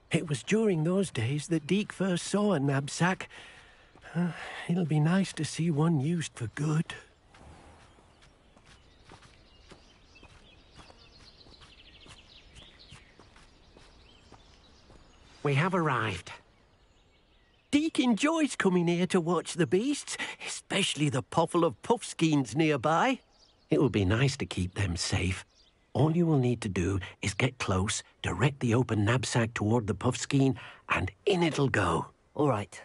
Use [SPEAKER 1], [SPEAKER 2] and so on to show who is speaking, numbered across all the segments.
[SPEAKER 1] It was during those days that Deke first saw a knapsack. It'll be nice to see one used for good. We have arrived. Deke enjoys coming here to watch the beasts, especially the potful of puffskeins nearby. It will be nice to keep them safe. All you will need to do is get close, direct the open knapsack toward the puffskein, and in it'll go.
[SPEAKER 2] All right.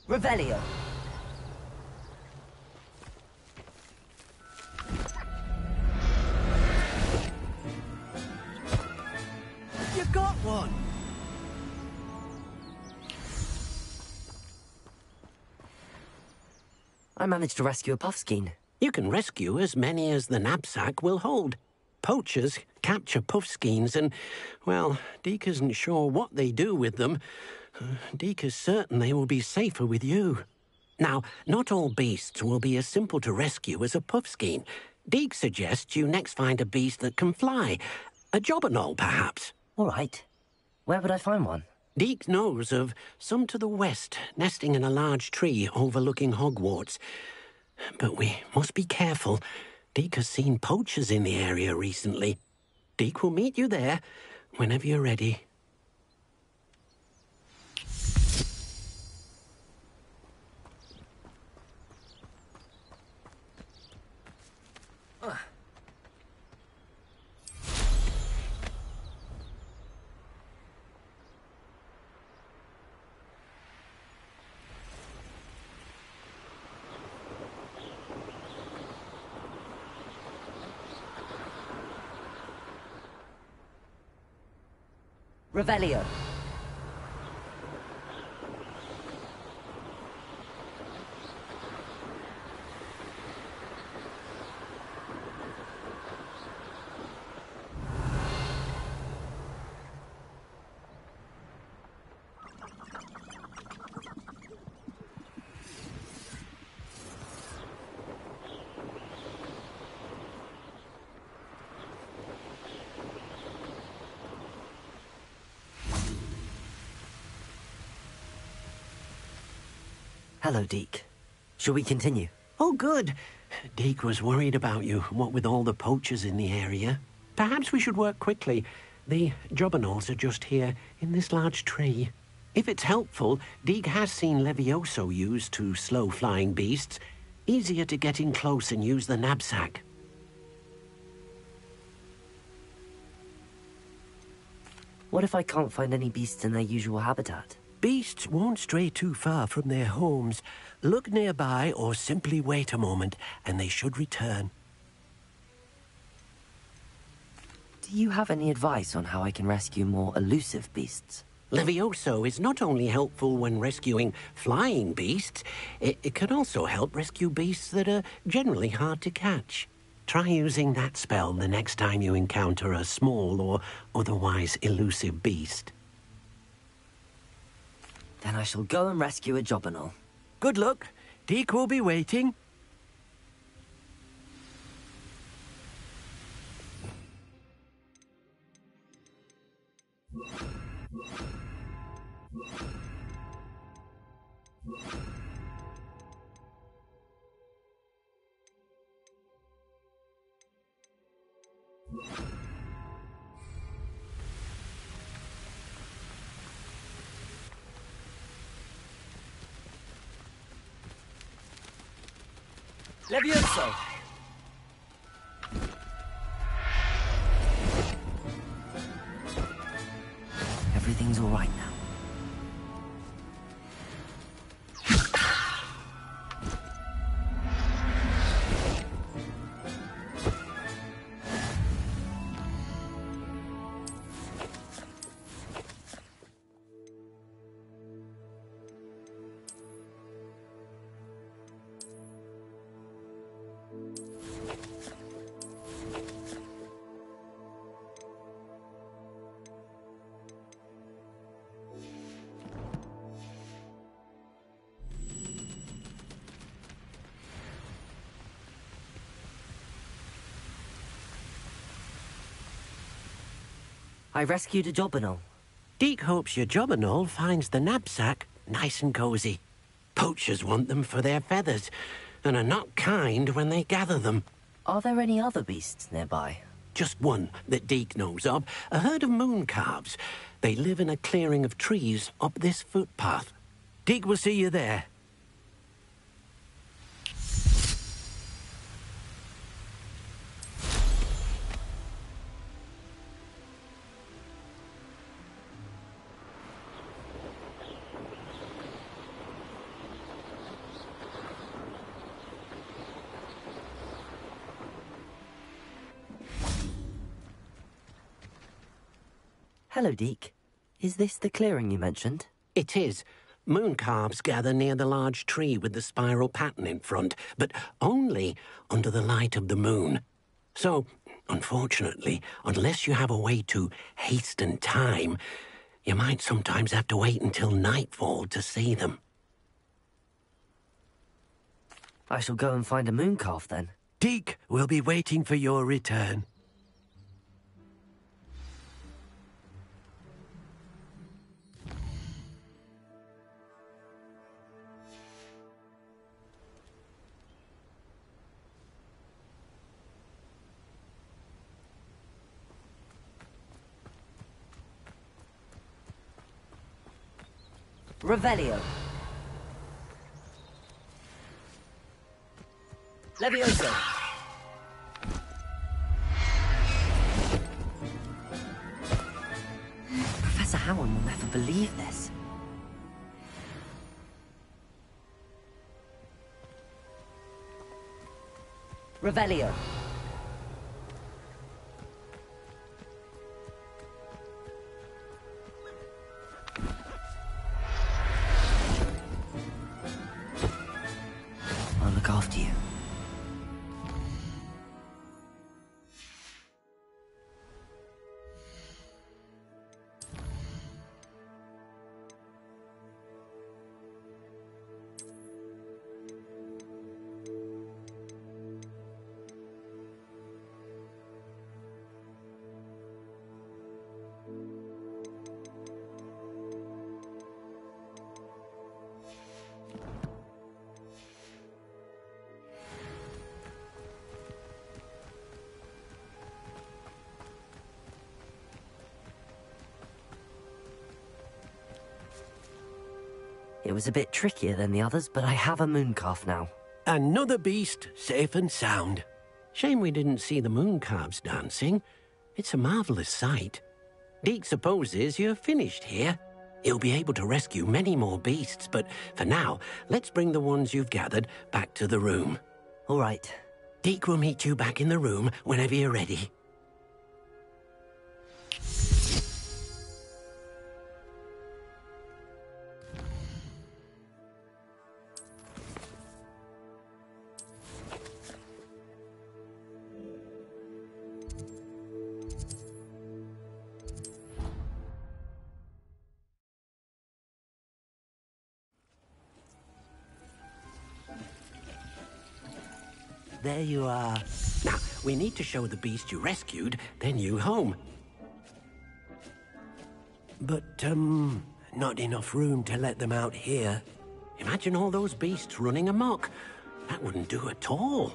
[SPEAKER 2] Revelio.
[SPEAKER 1] You got one!
[SPEAKER 2] I managed to rescue a puffskein.
[SPEAKER 1] You can rescue as many as the knapsack will hold. Poachers capture puffskeins and, well, Deke isn't sure what they do with them. Deke is certain they will be safer with you. Now, not all beasts will be as simple to rescue as a puffskein. Deke suggests you next find a beast that can fly. A jobberknoll, perhaps.
[SPEAKER 2] All right. Where would I find one?
[SPEAKER 1] Deke knows of some to the west, nesting in a large tree overlooking Hogwarts. But we must be careful. Deke has seen poachers in the area recently. Deke will meet you there whenever you're ready.
[SPEAKER 2] Revelio. Hello, Deke. Shall we continue?
[SPEAKER 1] Oh, good. Deke was worried about you, what with all the poachers in the area. Perhaps we should work quickly. The jobberknolls are just here, in this large tree. If it's helpful, Deke has seen Levioso used to slow flying beasts. Easier to get in close and use the knapsack.
[SPEAKER 2] What if I can't find any beasts in their usual habitat?
[SPEAKER 1] Beasts won't stray too far from their homes. Look nearby or simply wait a moment, and they should return.
[SPEAKER 2] Do you have any advice on how I can rescue more elusive beasts?
[SPEAKER 1] Levioso is not only helpful when rescuing flying beasts, it can also help rescue beasts that are generally hard to catch. Try using that spell the next time you encounter a small or otherwise elusive beast.
[SPEAKER 2] Then I shall go and rescue a jobberknoll.
[SPEAKER 1] Good luck. Deke will be waiting.
[SPEAKER 2] Levioso! Everything's all right now. I rescued a jobberknoll.
[SPEAKER 1] Deke hopes your jobberknoll finds the knapsack nice and cozy. Poachers want them for their feathers, and are not kind when they gather them.
[SPEAKER 2] Are there any other beasts nearby?
[SPEAKER 1] Just one that Deke knows of, a herd of moon calves. They live in a clearing of trees up this footpath. Deke will see you there.
[SPEAKER 2] Hello, Deke. Is this the clearing you mentioned?
[SPEAKER 1] It is. Moon calves gather near the large tree with the spiral pattern in front, but only under the light of the moon. So, unfortunately, unless you have a way to hasten time, you might sometimes have to wait until nightfall to see them.
[SPEAKER 2] I shall go and find a moon calf then.
[SPEAKER 1] Deke will be waiting for your return.
[SPEAKER 2] Revelio. Levioso. Professor Howard will never believe this. Revelio. I'll look after you. It was a bit trickier than the others, but I have a moon calf now.
[SPEAKER 1] Another beast, safe and sound. Shame we didn't see the moon calves dancing. It's a marvelous sight. Deke supposes you're finished here. He'll be able to rescue many more beasts, but for now, let's bring the ones you've gathered back to the room.
[SPEAKER 2] All right.
[SPEAKER 1] Deke will meet you back in the room whenever you're ready. There you are. Now, we need to show the beast you rescued their new home. But, not enough room to let them out here. Imagine all those beasts running amok. That wouldn't do at all.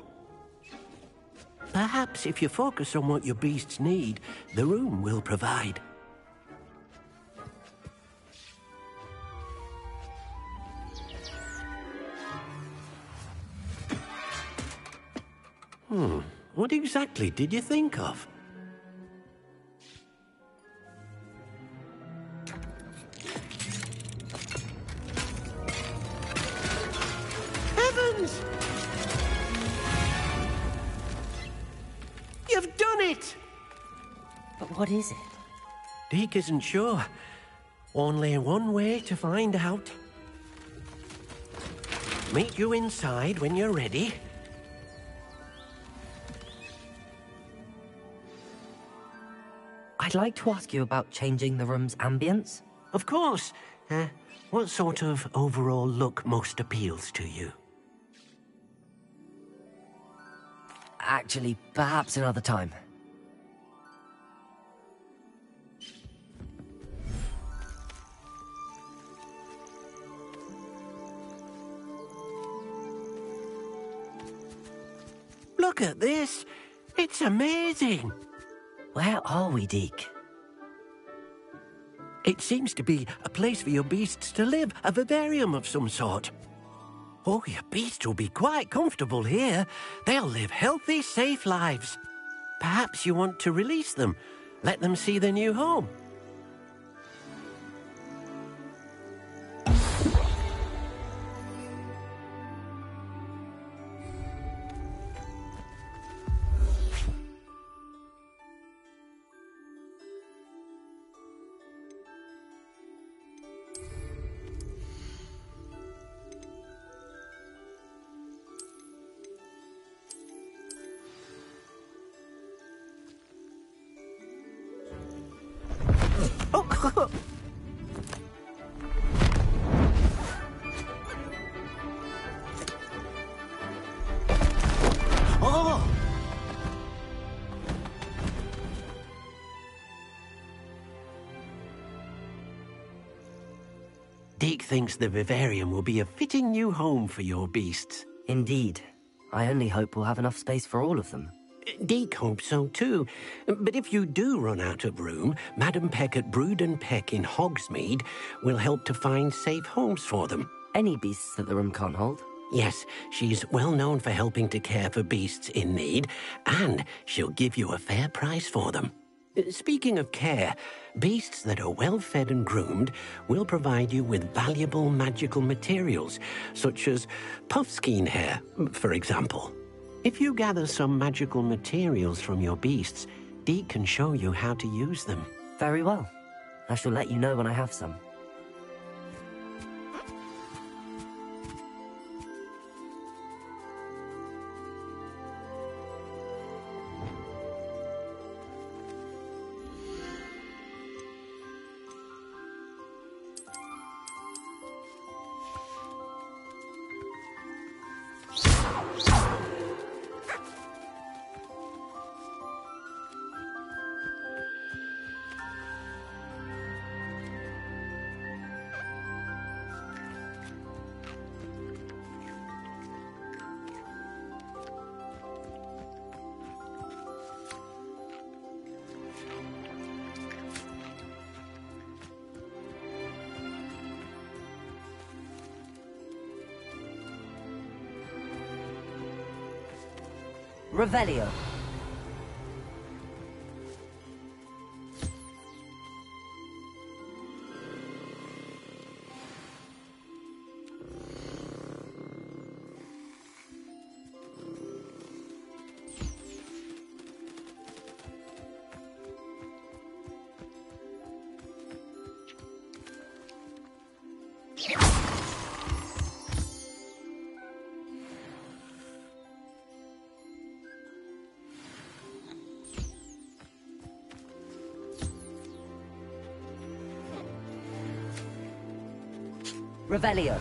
[SPEAKER 1] Perhaps if you focus on what your beasts need, the room will provide. What exactly did you think of? Heavens! You've done it!
[SPEAKER 2] But what is it?
[SPEAKER 1] Deke isn't sure. Only one way to find out. Meet you inside when you're ready.
[SPEAKER 2] I'd like to ask you about changing the room's ambience.
[SPEAKER 1] Of course. What sort of overall look most appeals to you?
[SPEAKER 2] Actually, perhaps another time.
[SPEAKER 1] Look at this. It's amazing.
[SPEAKER 2] Where are we, Deke?
[SPEAKER 1] It seems to be a place for your beasts to live, a vivarium of some sort. Oh, your beasts will be quite comfortable here. They'll live healthy, safe lives. Perhaps you want to release them, let them see their new home. Oh! Deke thinks the vivarium will be a fitting new home for your beasts.
[SPEAKER 2] Indeed. I only hope we'll have enough space for all of them.
[SPEAKER 1] Deke hopes so too. But if you do run out of room, Madam Peck at Brood and Peck in Hogsmeade will help to find safe homes for them.
[SPEAKER 2] Any beasts that the room can't hold?
[SPEAKER 1] Yes, she's well known for helping to care for beasts in need, and she'll give you a fair price for them. Speaking of care, beasts that are well fed and groomed will provide you with valuable magical materials, such as puffskein hair, for example. If you gather some magical materials from your beasts, Deke can show you how to use them.
[SPEAKER 2] Very well. I shall let you know when I have some. Revelio. Revelio.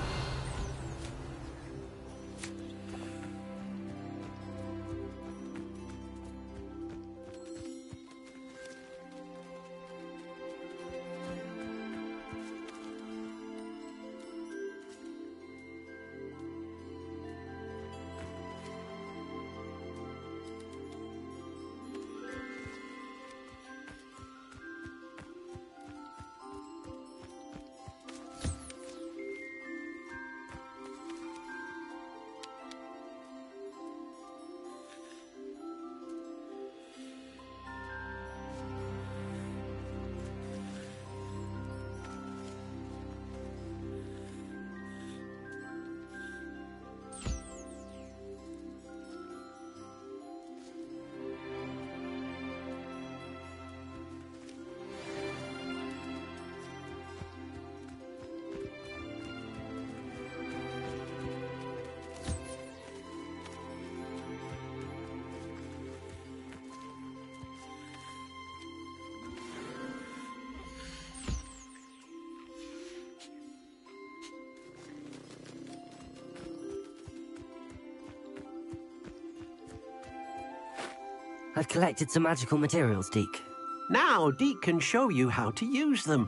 [SPEAKER 2] I've collected some magical materials, Deke.
[SPEAKER 1] Now Deke can show you how to use them.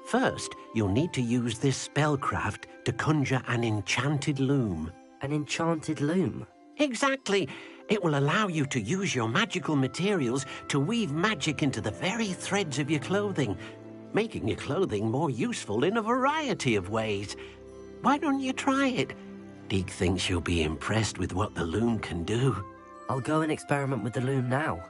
[SPEAKER 1] First, you'll need to use this spellcraft to conjure an enchanted loom.
[SPEAKER 2] An enchanted loom?
[SPEAKER 1] Exactly. It will allow you to use your magical materials to weave magic into the very threads of your clothing, making your clothing more useful in a variety of ways. Why don't you try it? Deke thinks you'll be impressed with what the loom can do.
[SPEAKER 2] I'll go and experiment with the loom now.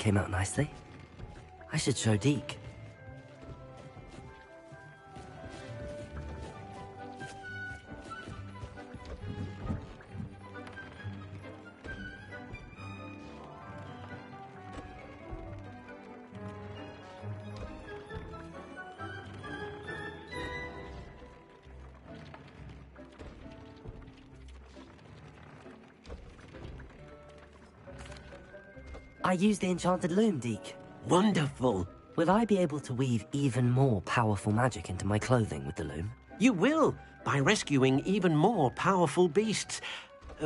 [SPEAKER 2] came out nicely. I should show Deke. I used the enchanted loom, Deke.
[SPEAKER 1] Wonderful.
[SPEAKER 2] Will I be able to weave even more powerful magic into my clothing with the loom?
[SPEAKER 1] You will, by rescuing even more powerful beasts.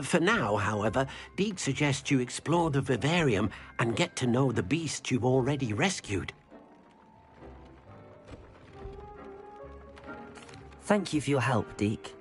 [SPEAKER 1] For now, however, Deke suggests you explore the vivarium and get to know the beasts you've already rescued.
[SPEAKER 2] Thank you for your help, Deke.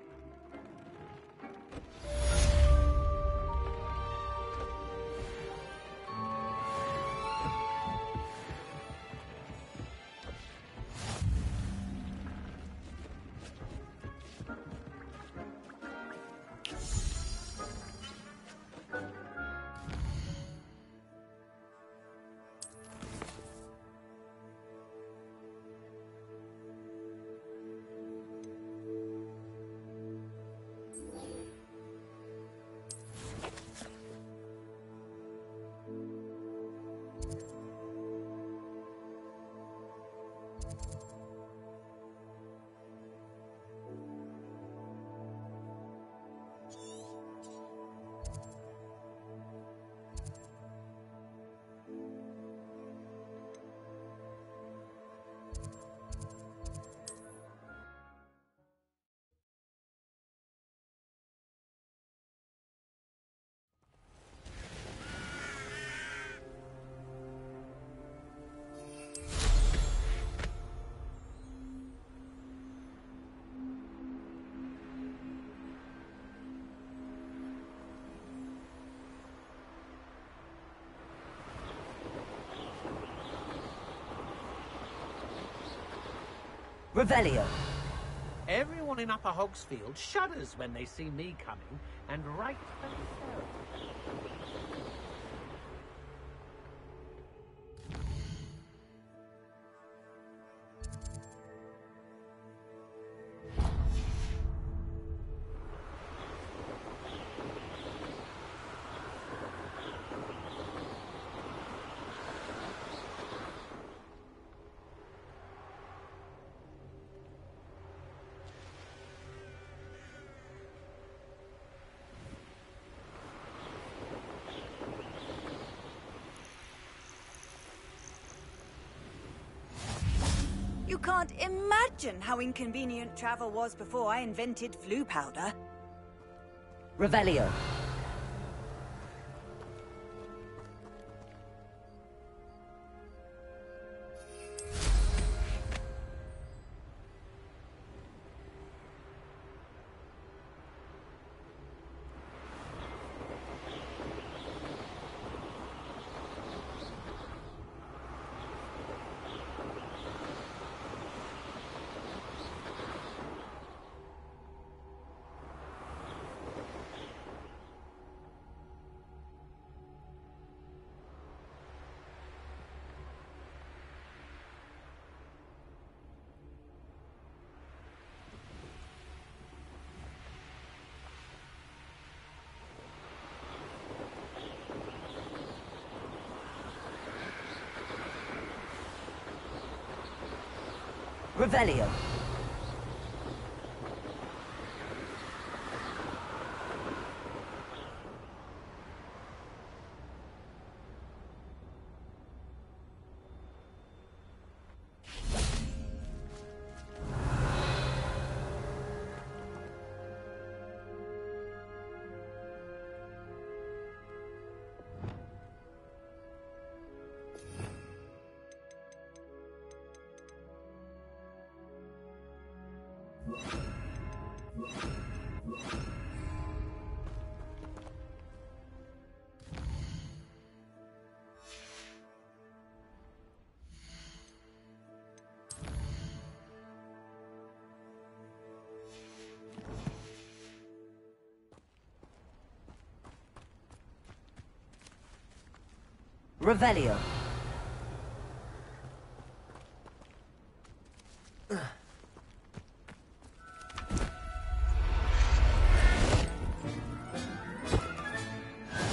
[SPEAKER 2] Revelio.
[SPEAKER 3] Everyone in Upper Hogsfield shudders when they see me coming, and rightfully so.
[SPEAKER 4] You can't imagine how inconvenient travel was before I invented flu powder.
[SPEAKER 2] Revelio. Revelio. Revelio.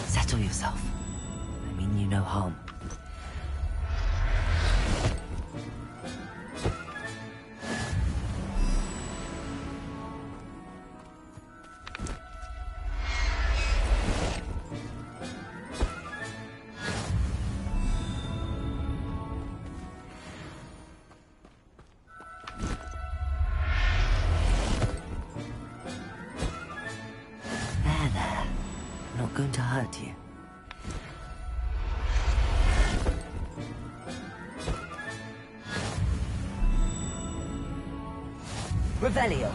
[SPEAKER 2] Settle yourself. I mean you no harm. Not going to hurt you. Revelio.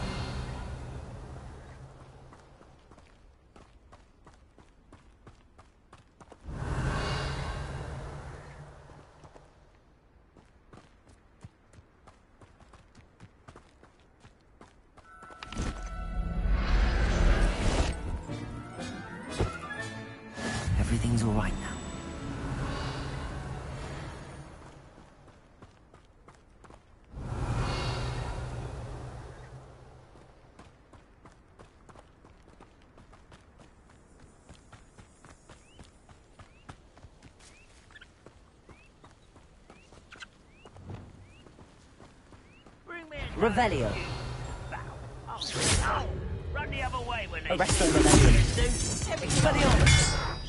[SPEAKER 2] Everything's all right now. Revelio.
[SPEAKER 3] Oh, run the other way when they
[SPEAKER 2] Arresto Revelio. Revelio.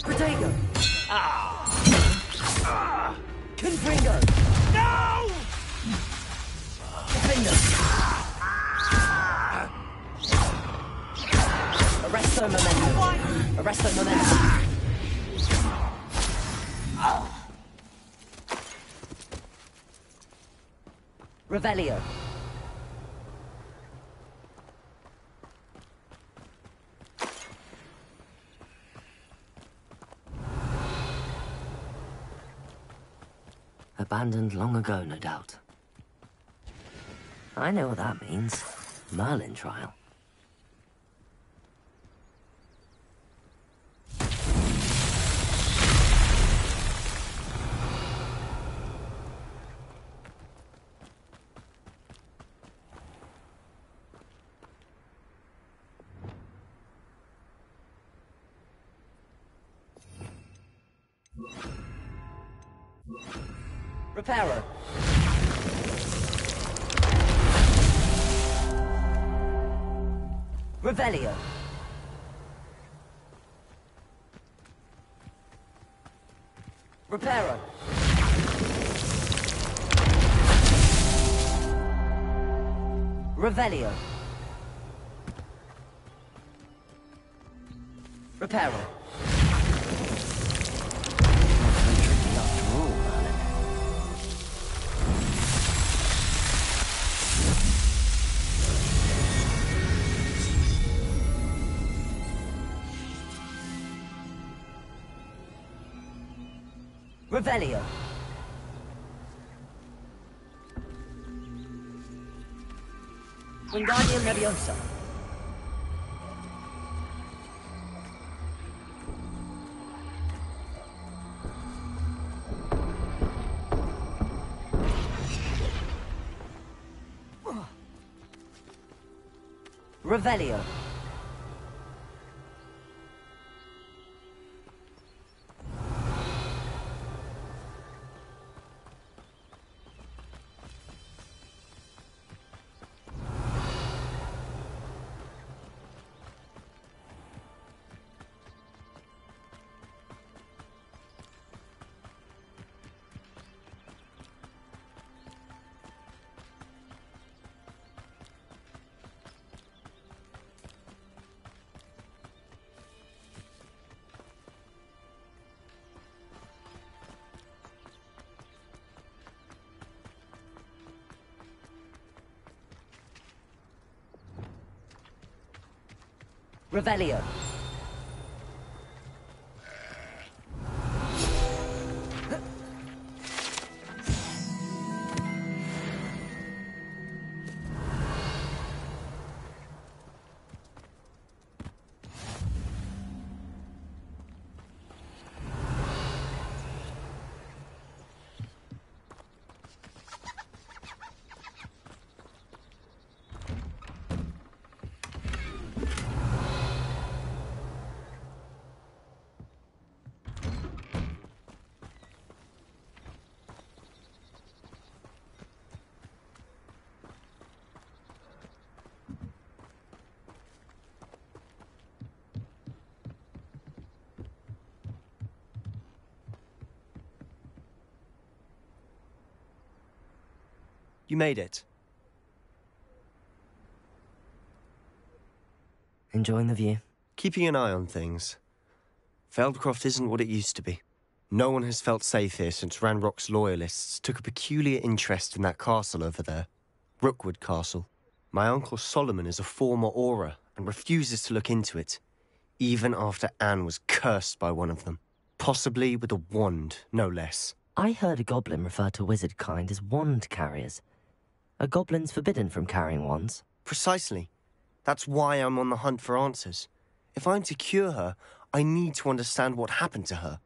[SPEAKER 2] Protego. Confringo.
[SPEAKER 3] No!
[SPEAKER 2] Confringo. Arresto Momentum. Arresto Momentum. Revelio. Abandoned long ago, no doubt. I know what that means. Merlin trial. Reparo. Revelio. Reparo. Revelio. Reparo. Revelio. Wingardium Leviosa. Revelio. Revelio.
[SPEAKER 5] You made it.
[SPEAKER 2] Enjoying the view?
[SPEAKER 5] Keeping an eye on things. Feldcroft isn't what it used to be. No one has felt safe here since Ranrock's loyalists took a peculiar interest in that castle over there. Rookwood Castle. My uncle Solomon is a former Auror and refuses to look into it, even after Anne was cursed by one of them. Possibly with a wand, no less.
[SPEAKER 2] I heard a goblin refer to wizard kind as wand carriers. Are goblins forbidden from carrying wands?
[SPEAKER 5] Precisely. That's why I'm on the hunt for answers. If I'm to cure her, I need to understand what happened to her.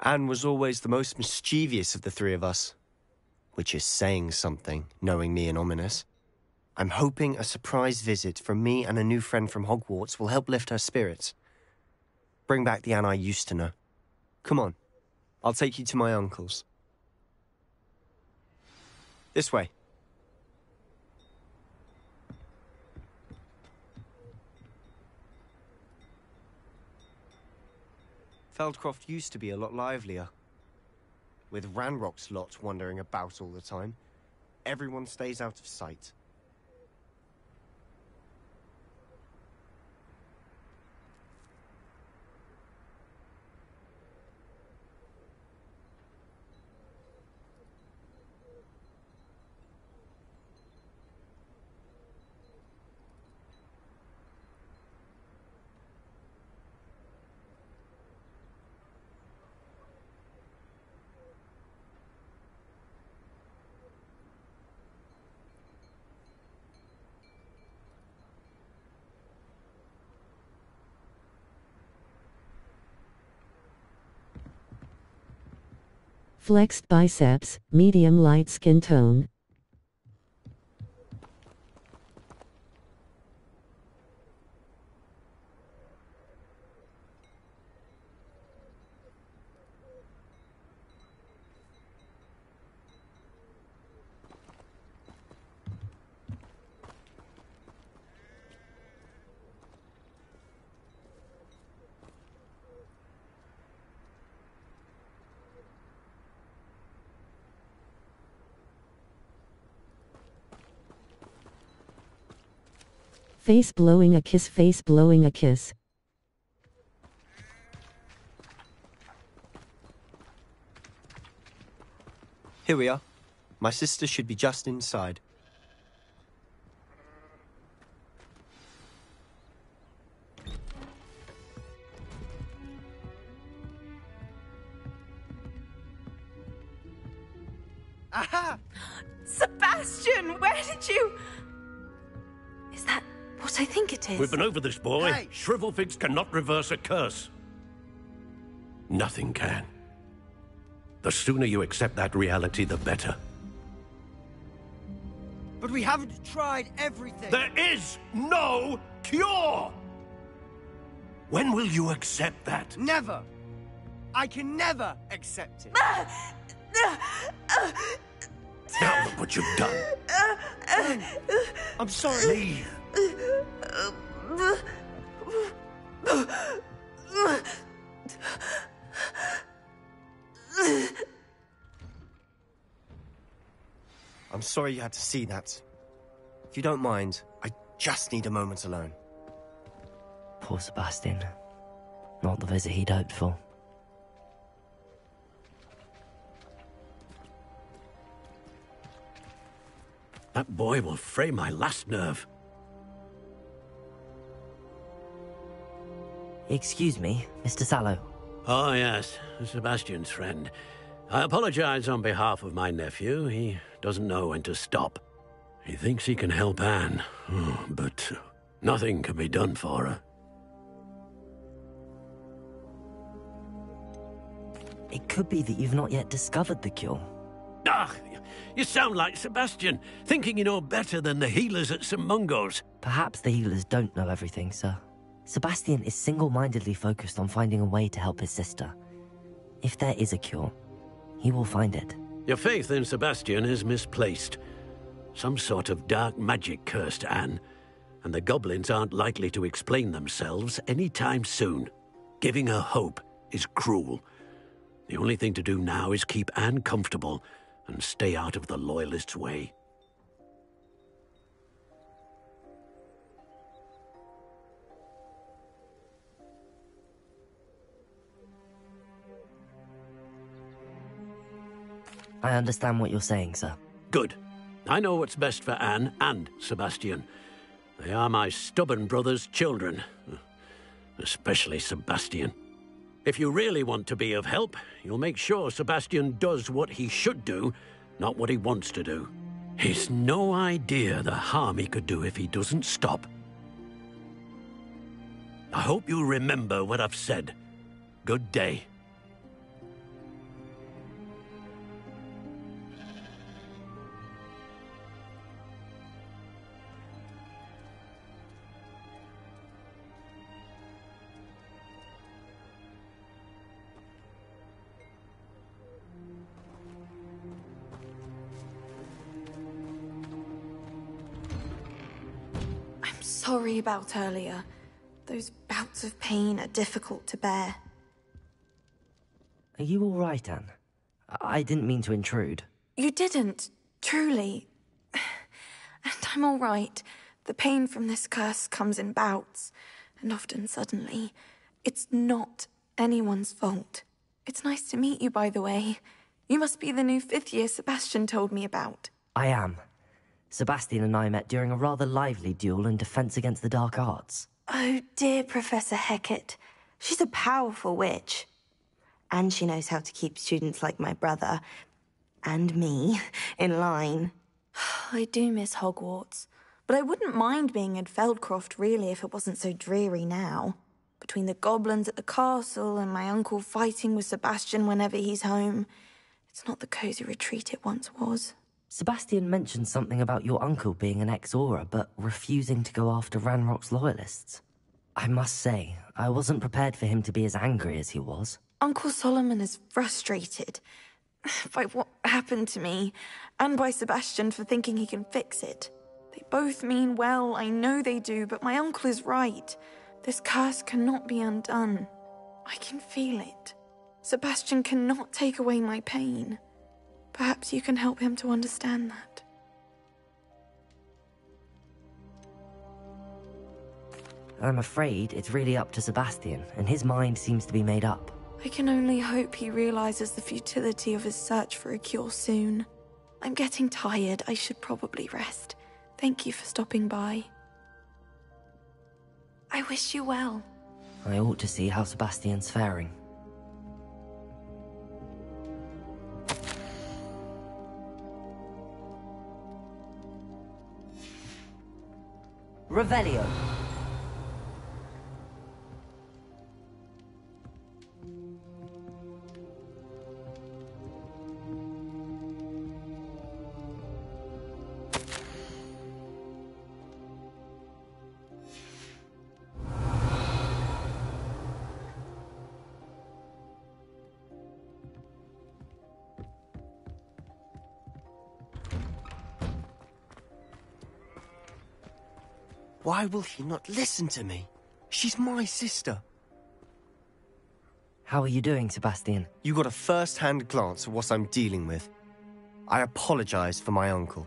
[SPEAKER 5] Anne was always the most mischievous of the three of us. Which is saying something, knowing me and Ominous. I'm hoping a surprise visit from me and a new friend from Hogwarts will help lift her spirits. Bring back the Anne I used to know. Come on, I'll take you to my uncle's. This way. Feldcroft used to be a lot livelier. With Ranrock's lot wandering about all the time, everyone stays out of sight.
[SPEAKER 6] Flexed biceps, medium light skin tone. Face blowing a kiss, face blowing a kiss.
[SPEAKER 5] Here we are. My sister should be just inside.
[SPEAKER 4] Aha! Sebastian, where did you... Is that what I think it is?
[SPEAKER 7] We've been over this, boy.
[SPEAKER 5] Hey.
[SPEAKER 7] Shrivelfigs cannot reverse a curse. Nothing can. The sooner you accept that reality, the better.
[SPEAKER 5] But we haven't tried everything.
[SPEAKER 7] There is no cure! When will you accept that?
[SPEAKER 5] Never. I can never accept it.
[SPEAKER 7] Now look what you've done.
[SPEAKER 5] I'm sorry.
[SPEAKER 7] Leave.
[SPEAKER 5] I'm sorry you had to see that. If you don't mind, I just need a moment alone.
[SPEAKER 2] Poor Sebastian. Not the visit he'd hoped for.
[SPEAKER 7] That boy will fray my last nerve.
[SPEAKER 2] Excuse me, Mr. Sallow.
[SPEAKER 7] Oh, yes, Sebastian's friend. I apologize on behalf of my nephew. He doesn't know when to stop. He thinks he can help Anne, but nothing can be done for her.
[SPEAKER 2] It could be that you've not yet discovered the cure.
[SPEAKER 7] Ah, you sound like Sebastian, thinking you know better than the healers at St. Mungo's.
[SPEAKER 2] Perhaps the healers don't know everything, sir. Sebastian is single-mindedly focused on finding a way to help his sister. If there is a cure, he will find it.
[SPEAKER 7] Your faith in Sebastian is misplaced. Some sort of dark magic cursed Anne, and the goblins aren't likely to explain themselves anytime soon. Giving her hope is cruel. The only thing to do now is keep Anne comfortable and stay out of the Loyalists' way.
[SPEAKER 2] I understand what you're saying, sir.
[SPEAKER 7] Good. I know what's best for Anne and Sebastian. They are my stubborn brother's children. Especially Sebastian. If you really want to be of help, you'll make sure Sebastian does what he should do, not what he wants to do. He's no idea the harm he could do if he doesn't stop. I hope you'll remember what I've said. Good day.
[SPEAKER 4] Sorry about earlier. Those bouts of pain are difficult to bear.
[SPEAKER 2] Are you all right, Anne? I didn't mean to intrude.
[SPEAKER 4] You didn't, truly. And I'm all right. The pain from this curse comes in bouts, and often suddenly. It's not anyone's fault. It's nice to meet you, by the way. You must be the new 5th year Sebastian told me about.
[SPEAKER 2] I am. Sebastian and I met during a rather lively duel in Defense Against the Dark Arts.
[SPEAKER 8] Oh, dear Professor Hecat. She's a powerful witch. And she knows how to keep students like my brother, and me, in line.
[SPEAKER 4] I do miss Hogwarts, but I wouldn't mind being in Feldcroft, really, if it wasn't so dreary now. Between the goblins at the castle and my uncle fighting with Sebastian whenever he's home, it's not the cosy retreat it once was.
[SPEAKER 2] Sebastian mentioned something about your uncle being an ex-Auror, but refusing to go after Ranrock's loyalists. I must say, I wasn't prepared for him to be as angry as he was.
[SPEAKER 4] Uncle Solomon is frustrated by what happened to me, and by Sebastian for thinking he can fix it. They both mean well, I know they do, but my uncle is right. This curse cannot be undone. I can feel it. Sebastian cannot take away my pain. Perhaps you can help him to understand that.
[SPEAKER 2] I'm afraid it's really up to Sebastian, and his mind seems to be made up.
[SPEAKER 4] I can only hope he realizes the futility of his search for a cure soon. I'm getting tired. I should probably rest. Thank you for stopping by. I wish you well.
[SPEAKER 2] I ought to see how Sebastian's faring. Revelio.
[SPEAKER 5] Why will he not listen to me? She's my sister.
[SPEAKER 2] How are you doing, Sebastian?
[SPEAKER 5] You got a first-hand glance at what I'm dealing with. I apologize for my uncle.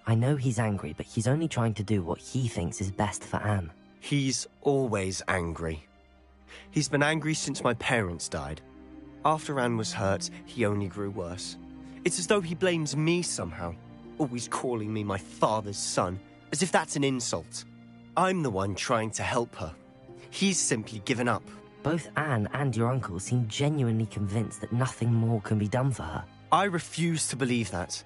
[SPEAKER 2] I know he's angry, but he's only trying to do what he thinks is best for Anne.
[SPEAKER 5] He's always angry. He's been angry since my parents died. After Anne was hurt, he only grew worse. It's as though he blames me somehow, always calling me my father's son, as if that's an insult. I'm the one trying to help her. He's simply given up.
[SPEAKER 2] Both Anne and your uncle seem genuinely convinced that nothing more can be done for her.
[SPEAKER 5] I refuse to believe that.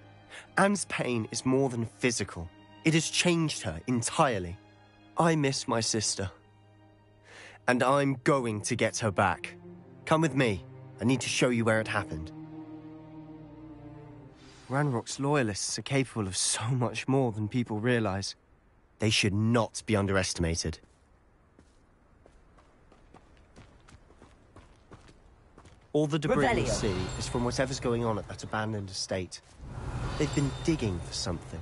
[SPEAKER 5] Anne's pain is more than physical. It has changed her entirely. I miss my sister. And I'm going to get her back. Come with me. I need to show you where it happened. Ranrock's loyalists are capable of so much more than people realize. They should not be underestimated. All the debris we see is from whatever's going on at that abandoned estate. They've been digging for something.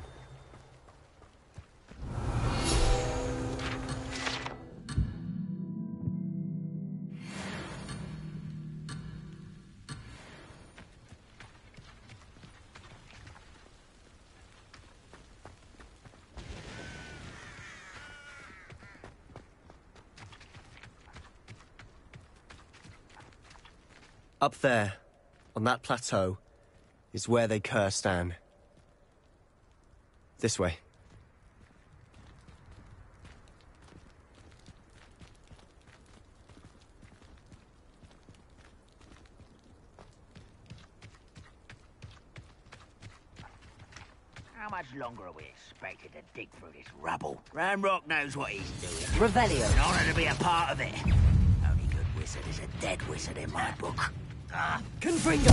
[SPEAKER 5] Up there, on that plateau, is where they cursed Anne. This way.
[SPEAKER 9] How much longer are we expected to dig through this rubble? Ranrock knows what he's doing.
[SPEAKER 2] Revelio.
[SPEAKER 9] An honor to be a part of it. Only good wizard is a dead wizard in my book.
[SPEAKER 2] Confringo!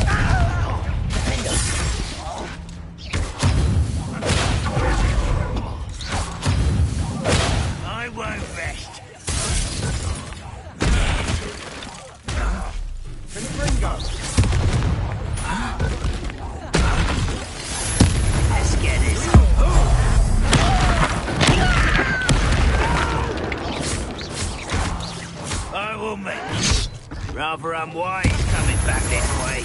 [SPEAKER 9] I won't rest.
[SPEAKER 5] Confringo!
[SPEAKER 9] Let's get this. I will make it. Rather unwise coming back this way.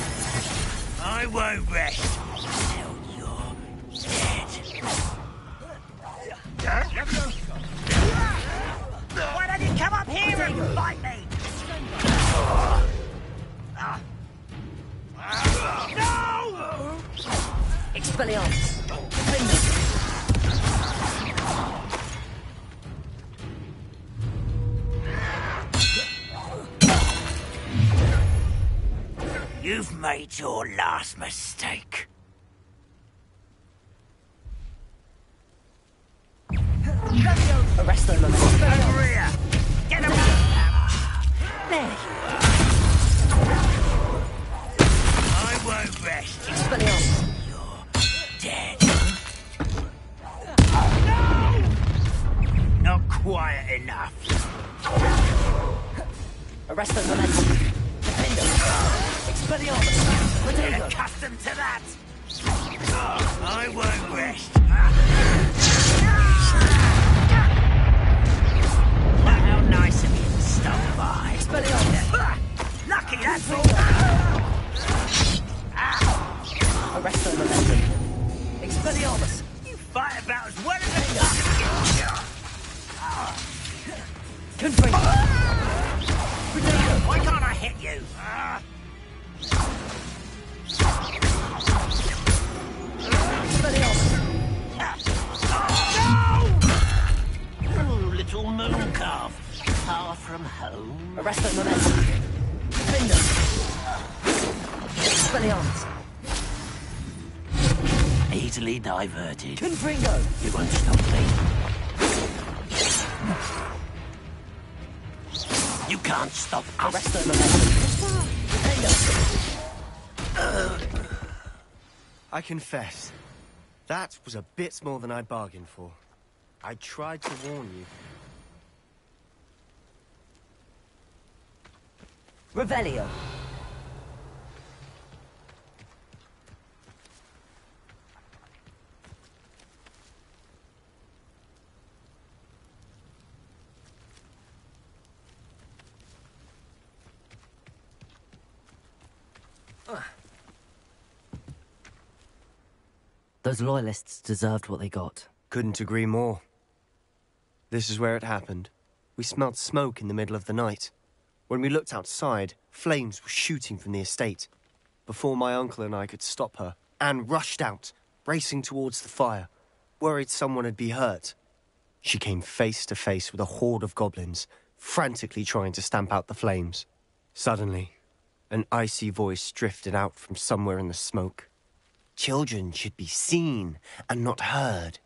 [SPEAKER 9] I won't rest until you're dead. Why don't you come up here and fight me? No!
[SPEAKER 2] Expelliarmus!
[SPEAKER 9] You've made your last mistake.
[SPEAKER 2] Arrest them,
[SPEAKER 9] Over here! Get him!
[SPEAKER 2] There!
[SPEAKER 9] I won't rest.
[SPEAKER 2] Expelliarmus!
[SPEAKER 9] You're dead. No! Not quiet enough.
[SPEAKER 2] Arrest them, momentum! Expelliarmus!
[SPEAKER 9] Get accustomed to that. I won't rest. How nice of you to stop by.
[SPEAKER 2] Expelliarmus!
[SPEAKER 9] Lucky, that's all.
[SPEAKER 2] Arrest them, momentum! Expelliarmus!
[SPEAKER 9] You fight about as well as a duck.
[SPEAKER 2] Confringo!
[SPEAKER 9] Why can't I hit you?
[SPEAKER 1] Oh, little moon calf. Far from home.
[SPEAKER 2] Arrest them, momentum! Defender! Expelliarmus!
[SPEAKER 1] Easily diverted.
[SPEAKER 2] Confringo!
[SPEAKER 1] You won't stop me. You can't stop us.
[SPEAKER 2] Arrest them, momentum! Defender!
[SPEAKER 5] I confess, that was a bit more than I bargained for. I tried to warn you.
[SPEAKER 2] Revelio! Those loyalists deserved what they got.
[SPEAKER 5] Couldn't agree more. This is where it happened. We smelled smoke in the middle of the night. When we looked outside, flames were shooting from the estate. Before my uncle and I could stop her, Anne rushed out, racing towards the fire, worried someone had been hurt. She came face to face with a horde of goblins, frantically trying to stamp out the flames. Suddenly, an icy voice drifted out from somewhere in the smoke. Children should be seen and not heard.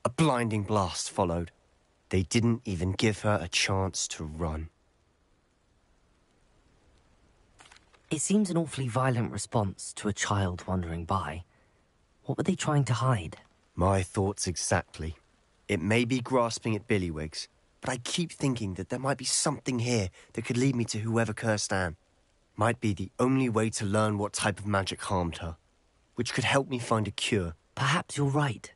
[SPEAKER 5] A blinding blast followed. They didn't even give her a chance to run.
[SPEAKER 2] It seems an awfully violent response to a child wandering by. What were they trying to hide?
[SPEAKER 5] My thoughts exactly. It may be grasping at Billywigs, but I keep thinking that there might be something here that could lead me to whoever cursed Anne. Might be the only way to learn what type of magic harmed her, which could help me find a cure.
[SPEAKER 2] Perhaps you're right.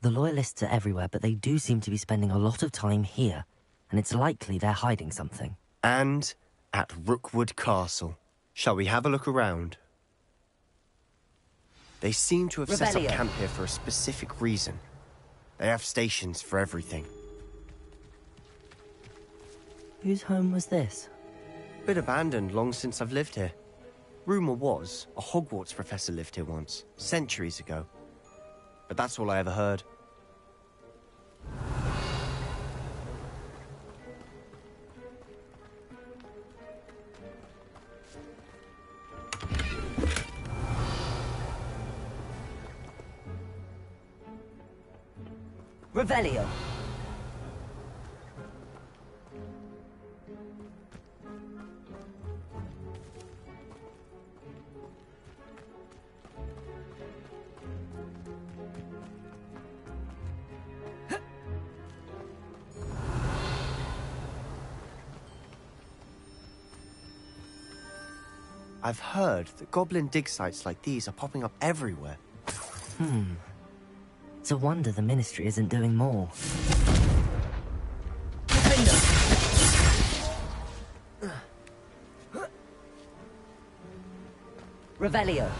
[SPEAKER 2] The Loyalists are everywhere, but they do seem to be spending a lot of time here, and it's likely they're hiding something.
[SPEAKER 5] And at Rookwood Castle. Shall we have a look around? They seem to have set up camp here for a specific reason. They have stations for everything.
[SPEAKER 2] Whose home was this?
[SPEAKER 5] Been abandoned long since I've lived here. Rumour was, a Hogwarts professor lived here once, centuries ago. But that's all I ever heard.
[SPEAKER 2] Revelio.
[SPEAKER 5] I've heard that goblin dig sites like these are popping up everywhere.
[SPEAKER 2] It's a wonder the Ministry isn't doing more. Revelio.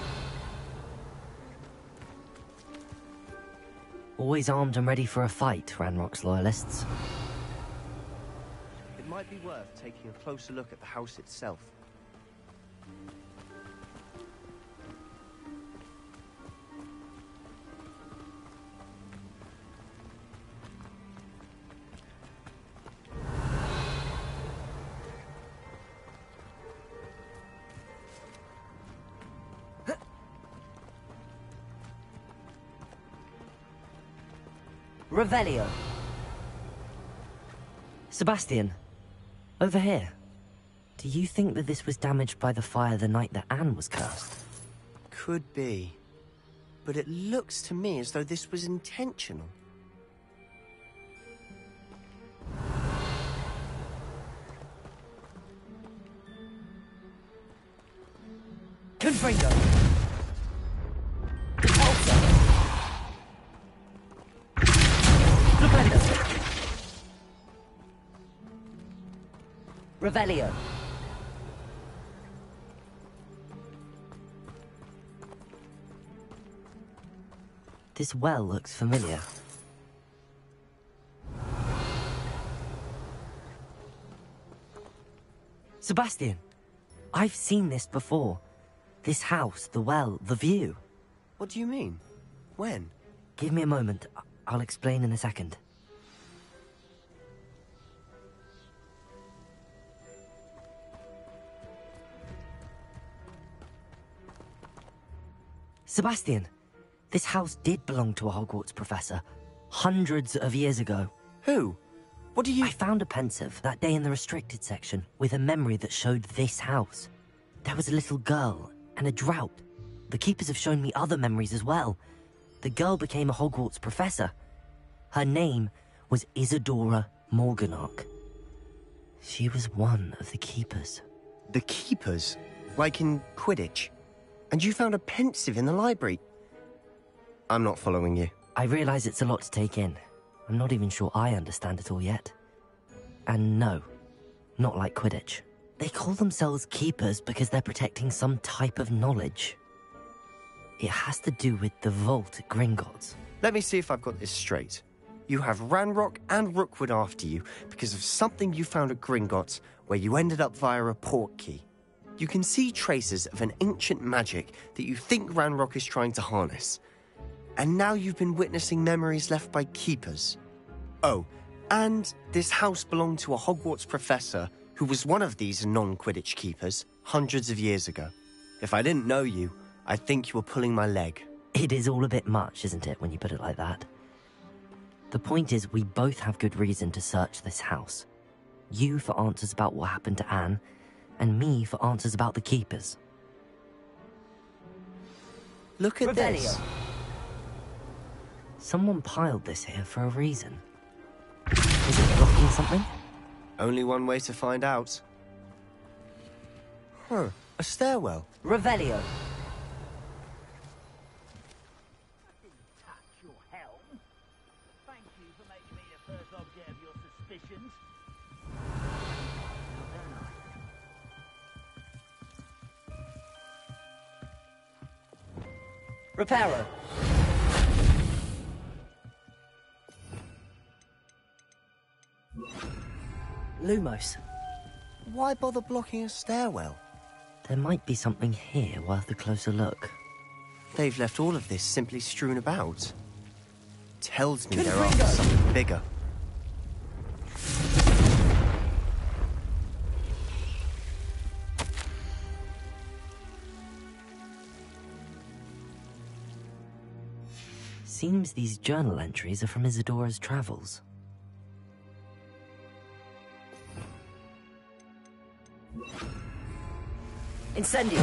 [SPEAKER 2] Always armed and ready for a fight, Ranrock's loyalists.
[SPEAKER 5] It might be worth taking a closer look at the house itself.
[SPEAKER 2] Revelio. Sebastian, over here. Do you think that this was damaged by the fire the night that Anne was cursed?
[SPEAKER 5] Could be. But it looks to me as though this was intentional.
[SPEAKER 2] Confringo. Revelio. This well looks familiar. Sebastian, I've seen this before. This house, the well, the view.
[SPEAKER 5] What do you mean? When?
[SPEAKER 2] Give me a moment. I'll explain in a second. Sebastian, this house did belong to a Hogwarts professor, hundreds of years ago.
[SPEAKER 5] Who? What do you—
[SPEAKER 2] I found a pensive that day in the restricted section with a memory that showed this house. There was a little girl and a drought. The keepers have shown me other memories as well. The girl became a Hogwarts professor. Her name was Isadora Morganach. She was one of the keepers.
[SPEAKER 5] The keepers? Like in Quidditch? And you found a pensive in the library? I'm not following you.
[SPEAKER 2] I realize it's a lot to take in. I'm not even sure I understand it all yet. And no, not like Quidditch. They call themselves keepers because they're protecting some type of knowledge. It has to do with the vault at Gringotts.
[SPEAKER 5] Let me see if I've got this straight. You have Ranrock and Rookwood after you because of something you found at Gringotts where you ended up via a portkey. You can see traces of an ancient magic that you think Ranrock is trying to harness. And now you've been witnessing memories left by keepers. Oh, and this house belonged to a Hogwarts professor who was one of these non-Quidditch keepers hundreds of years ago. If I didn't know you, I'd think you were pulling my leg.
[SPEAKER 2] It is all a bit much, isn't it, when you put it like that? The point is, we both have good reason to search this house. You for answers about what happened to Anne, and me for answers about the keepers.
[SPEAKER 5] Look at this.
[SPEAKER 2] Someone piled this here for a reason. Is it blocking something?
[SPEAKER 5] Only one way to find out. A stairwell.
[SPEAKER 2] Revelio.
[SPEAKER 9] Touch your helm. Thank you for making me the first object of your suspicions.
[SPEAKER 2] Reparo. Lumos.
[SPEAKER 5] Why bother blocking a stairwell?
[SPEAKER 2] There might be something here worth a closer look.
[SPEAKER 5] They've left all of this simply strewn about. Tells me they're after something bigger.
[SPEAKER 2] Seems these journal entries are from Isadora's travels. Incendio!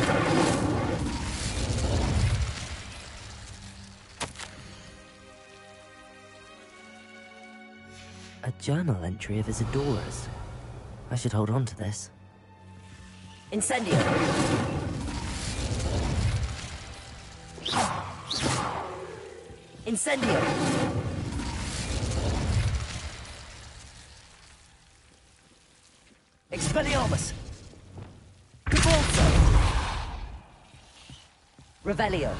[SPEAKER 2] A journal entry of Isadora's. I should hold on to this. Incendio! Incendio! Expelliarmus! Cabalzo! Revelio!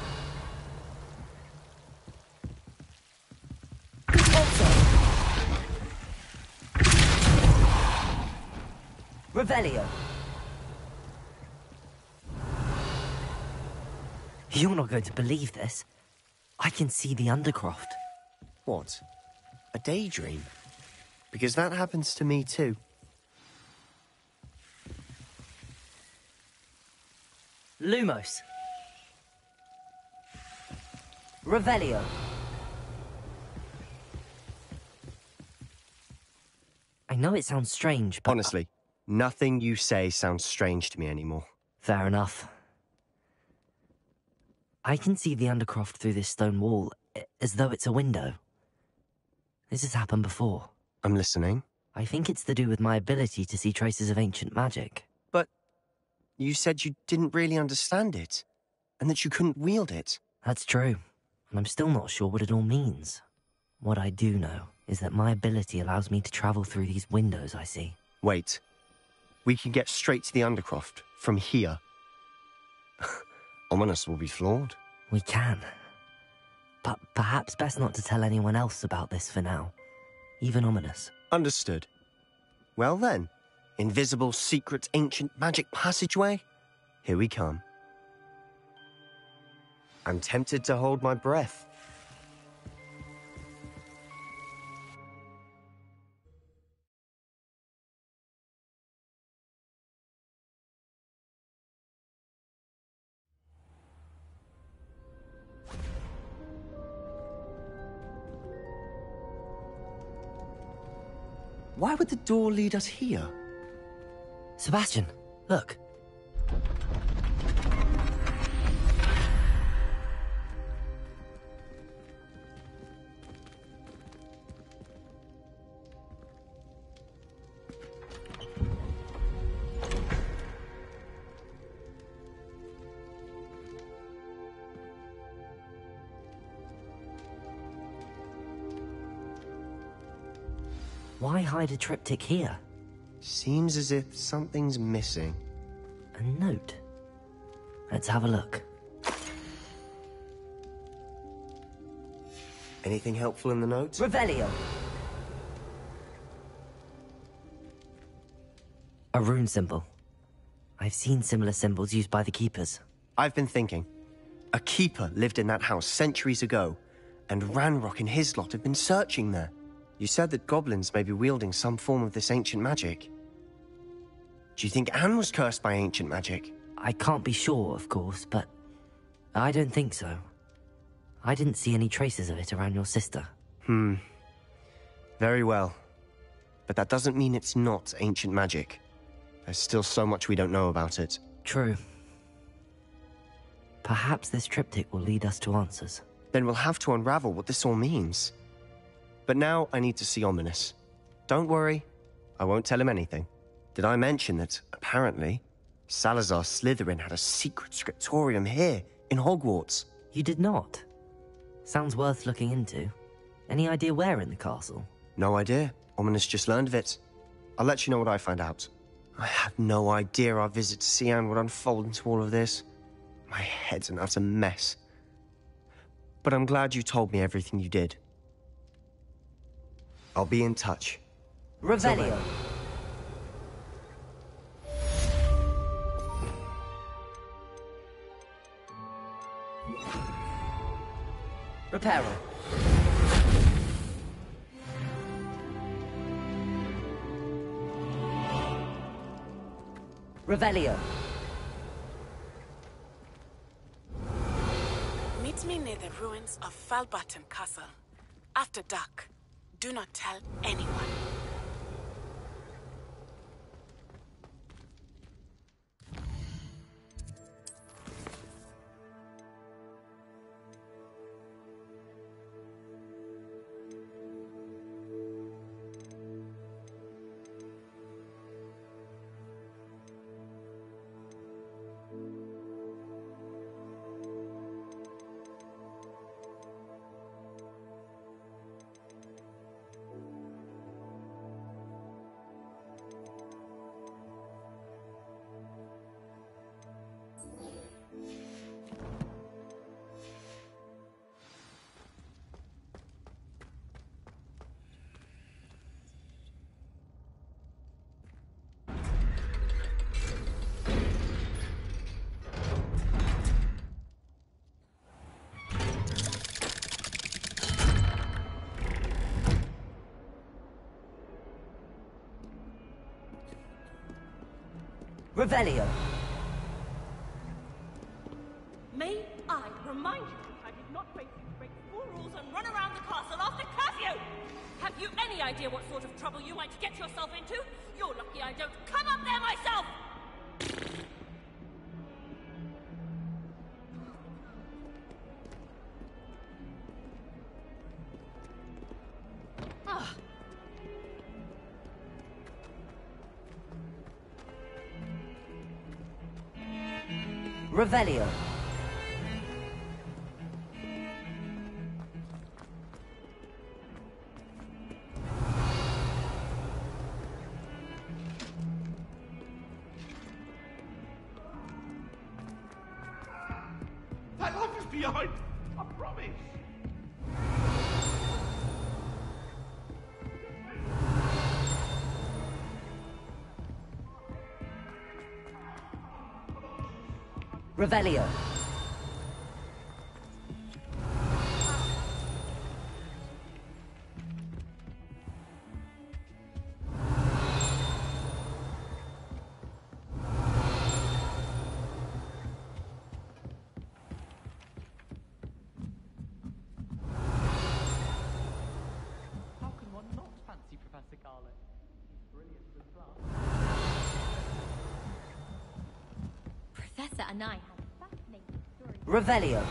[SPEAKER 2] Cabalzo! Revelio! You're not going to believe this. I can see the Undercroft.
[SPEAKER 5] What? A daydream? Because that happens to me too.
[SPEAKER 2] Lumos. Revelio. I know it sounds strange, but...
[SPEAKER 5] Honestly, nothing you say sounds strange to me anymore.
[SPEAKER 2] Fair enough. I can see the Undercroft through this stone wall, as though it's a window. This has happened before.
[SPEAKER 5] I'm listening.
[SPEAKER 2] I think it's to do with my ability to see traces of ancient magic.
[SPEAKER 5] But you said you didn't really understand it, and that you couldn't wield it.
[SPEAKER 2] That's true, and I'm still not sure what it all means. What I do know is that my ability allows me to travel through these windows I see.
[SPEAKER 5] Wait. We can get straight to the Undercroft from here. Ominous will be floored.
[SPEAKER 2] We can. But perhaps best not to tell anyone else about this for now. Even Ominous.
[SPEAKER 5] Understood. Well then, invisible, secret, ancient magic passageway? Here we come. I'm tempted to hold my breath. Why would the door lead us here?
[SPEAKER 2] Sebastian, look. Why hide a triptych here?
[SPEAKER 5] Seems as if something's missing.
[SPEAKER 2] A note. Let's have a look.
[SPEAKER 5] Anything helpful in the note?
[SPEAKER 2] Revelio. A rune symbol. I've seen similar symbols used by the Keepers.
[SPEAKER 5] I've been thinking. A Keeper lived in that house centuries ago, and Ranrock and his lot have been searching there. You said that goblins may be wielding some form of this ancient magic. Do you think Anne was cursed by ancient magic?
[SPEAKER 2] I can't be sure, of course, but I don't think so. I didn't see any traces of it around your sister.
[SPEAKER 5] Very well. But that doesn't mean it's not ancient magic. There's still so much we don't know about it.
[SPEAKER 2] True. Perhaps this triptych will lead us to answers.
[SPEAKER 5] Then we'll have to unravel what this all means. But now I need to see Ominous. Don't worry, I won't tell him anything. Did I mention that, apparently, Salazar Slytherin had a secret scriptorium here, in Hogwarts?
[SPEAKER 2] You did not? Sounds worth looking into. Any idea where in the castle?
[SPEAKER 5] No idea. Ominous just learned of it. I'll let you know what I find out. I had no idea our visit to Cian would unfold into all of this. My head's an utter mess. But I'm glad you told me everything you did. I'll be in touch.
[SPEAKER 2] Revelio. Reparo. Revelio.
[SPEAKER 10] Meet me near the ruins of Falbatten Castle. After dark. Do not tell anyone.
[SPEAKER 2] Revelio.
[SPEAKER 11] May I remind you I did not make you break school rules and run around the castle after curfew! Have you any idea what sort of trouble you might get yourself into? You're lucky I don't come up there myself!
[SPEAKER 2] Revelio.
[SPEAKER 12] That life is behind. I promise.
[SPEAKER 2] Revelio.
[SPEAKER 13] How can one not fancy Professor Garlic? Brilliant as well.
[SPEAKER 11] Professor and I have a fascinating story.
[SPEAKER 2] Revelio.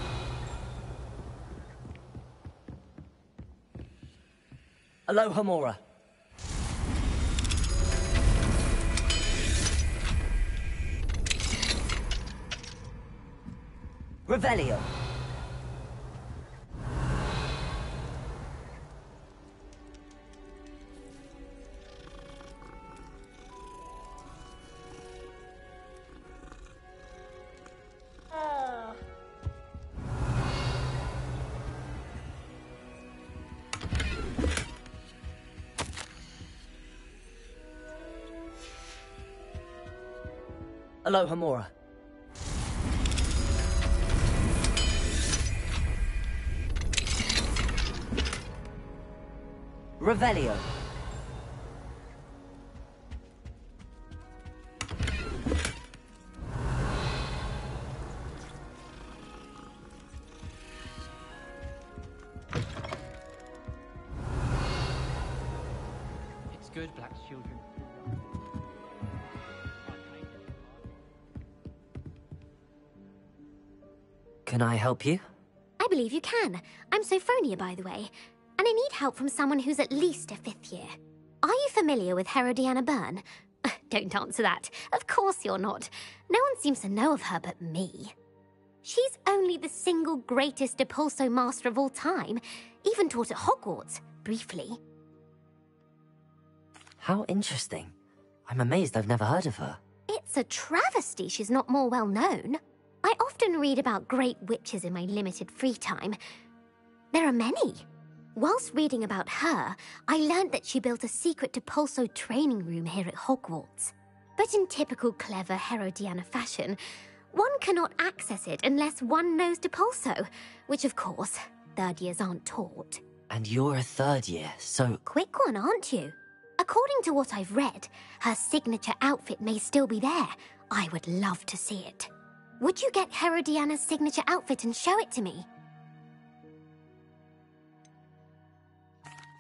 [SPEAKER 2] Aloha Mora. Revelio. Aloha Mora. Revelio.
[SPEAKER 13] It's good, Black's children.
[SPEAKER 2] Can I help you?
[SPEAKER 14] I believe you can. I'm Sophronia, by the way, and I need help from someone who's at least a 5th year. Are you familiar with Herodiana Byrne? Don't answer that. Of course you're not. No one seems to know of her but me. She's only the single greatest Depulso master of all time, even taught at Hogwarts, briefly.
[SPEAKER 2] How interesting. I'm amazed I've never heard of her.
[SPEAKER 14] It's a travesty she's not more well known. I often read about great witches in my limited free time. There are many. Whilst reading about her, I learned that she built a secret Depulso training room here at Hogwarts. But in typical clever Herodiana fashion, one cannot access it unless one knows Depulso, which of course, third years aren't taught.
[SPEAKER 2] And you're a third year, so...
[SPEAKER 14] Quick one, aren't you? According to what I've read, her signature outfit may still be there. I would love to see it. Would you get Herodiana's signature outfit and show it to me?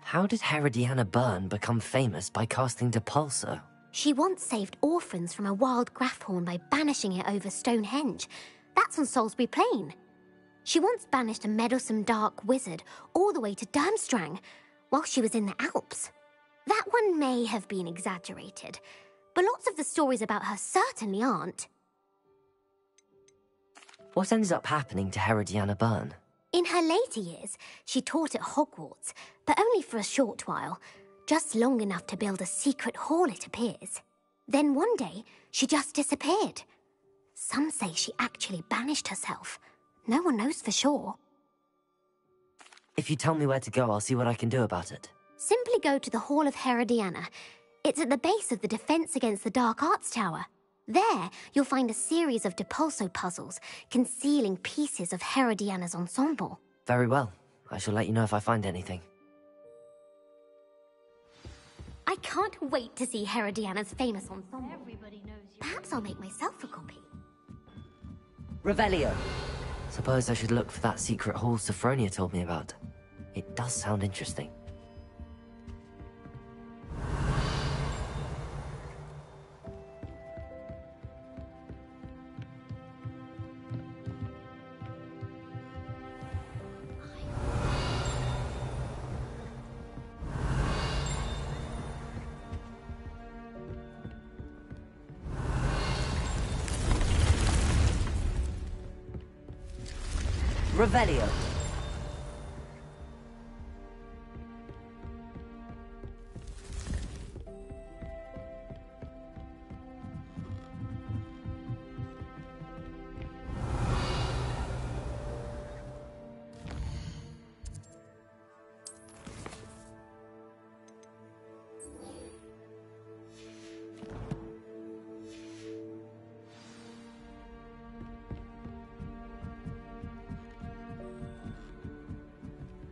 [SPEAKER 2] How did Herodiana Byrne become famous by casting Depulso?
[SPEAKER 14] She once saved orphans from a wild Grafhorn by banishing it over Stonehenge. That's on Salisbury Plain. She once banished a meddlesome dark wizard all the way to Durmstrang while she was in the Alps. That one may have been exaggerated, but lots of the stories about her certainly aren't.
[SPEAKER 2] What ended up happening to Herodiana Byrne?
[SPEAKER 14] In her later years, she taught at Hogwarts, but only for a short while, just long enough to build a secret hall, it appears. Then one day, she just disappeared. Some say she actually banished herself. No one knows for sure.
[SPEAKER 2] If you tell me where to go, I'll see what I can do about it.
[SPEAKER 14] Simply go to the Hall of Herodiana. It's at the base of the Defense Against the Dark Arts Tower. There, you'll find a series of Depulso puzzles concealing pieces of Herodiana's ensemble.
[SPEAKER 2] Very well. I shall let you know if I find anything.
[SPEAKER 14] I can't wait to see Herodiana's famous ensemble. Perhaps I'll make myself a copy.
[SPEAKER 2] Revelio! Suppose I should look for that secret hall Sophronia told me about. It does sound interesting. Revelio.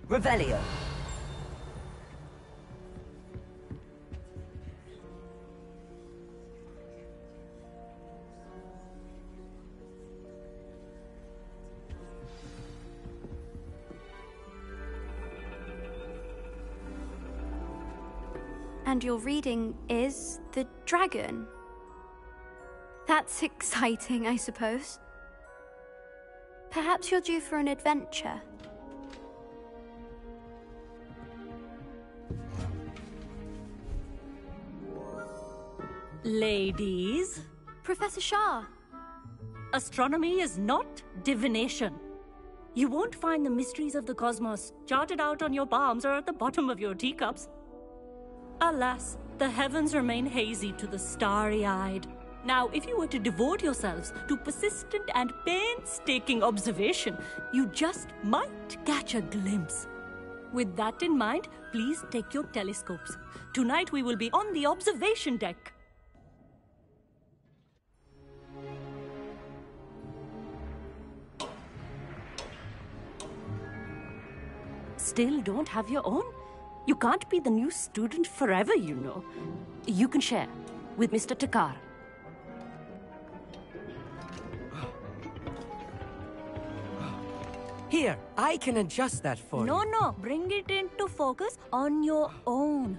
[SPEAKER 2] Revelio.
[SPEAKER 15] And your reading is the dragon. That's exciting, I suppose. Perhaps you're due for an adventure.
[SPEAKER 11] Ladies.
[SPEAKER 15] Professor Shah.
[SPEAKER 11] Astronomy is not divination. You won't find the mysteries of the cosmos charted out on your palms or at the bottom of your teacups. Alas, the heavens remain hazy to the starry-eyed. Now, if you were to devote yourselves to persistent and painstaking observation, you just might catch a glimpse. With that in mind, please take your telescopes. Tonight we will be on the observation deck. Still don't have your own? You can't be the new student forever, you know. You can share with Mr. Takar.
[SPEAKER 16] Here, I can adjust that for you.
[SPEAKER 11] No, bring it into focus on your own.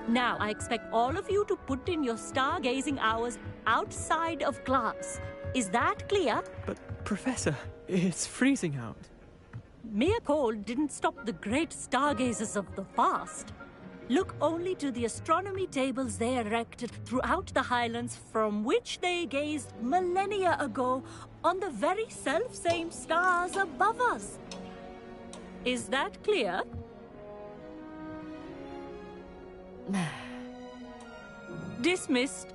[SPEAKER 11] Now, I expect all of you to put in your stargazing hours outside of class. Is that clear?
[SPEAKER 13] But, Professor, it's freezing out.
[SPEAKER 11] Mere cold didn't stop the great stargazers of the past. Look only to the astronomy tables they erected throughout the Highlands from which they gazed millennia ago on the very self-same stars above us. Is that clear? Dismissed.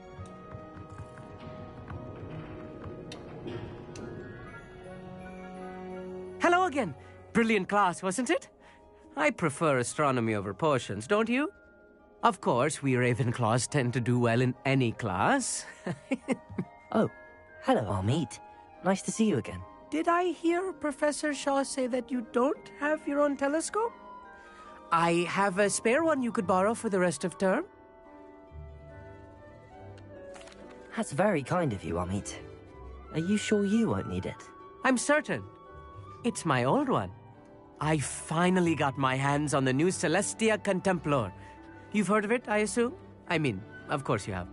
[SPEAKER 16] hello again. Brilliant class, wasn't it? I prefer astronomy over potions, don't you? Of course, we Ravenclaws tend to do well in any class.
[SPEAKER 2] Oh, hello, Amit. Nice to see you again.
[SPEAKER 16] Did I hear Professor Shaw say that you don't have your own telescope? I have a spare one you could borrow for the rest of term.
[SPEAKER 2] That's very kind of you, Amit. Are you sure you won't need it?
[SPEAKER 16] I'm certain. It's my old one. I finally got my hands on the new Celestia Contemplar. You've heard of it, I assume? I mean, of course you have.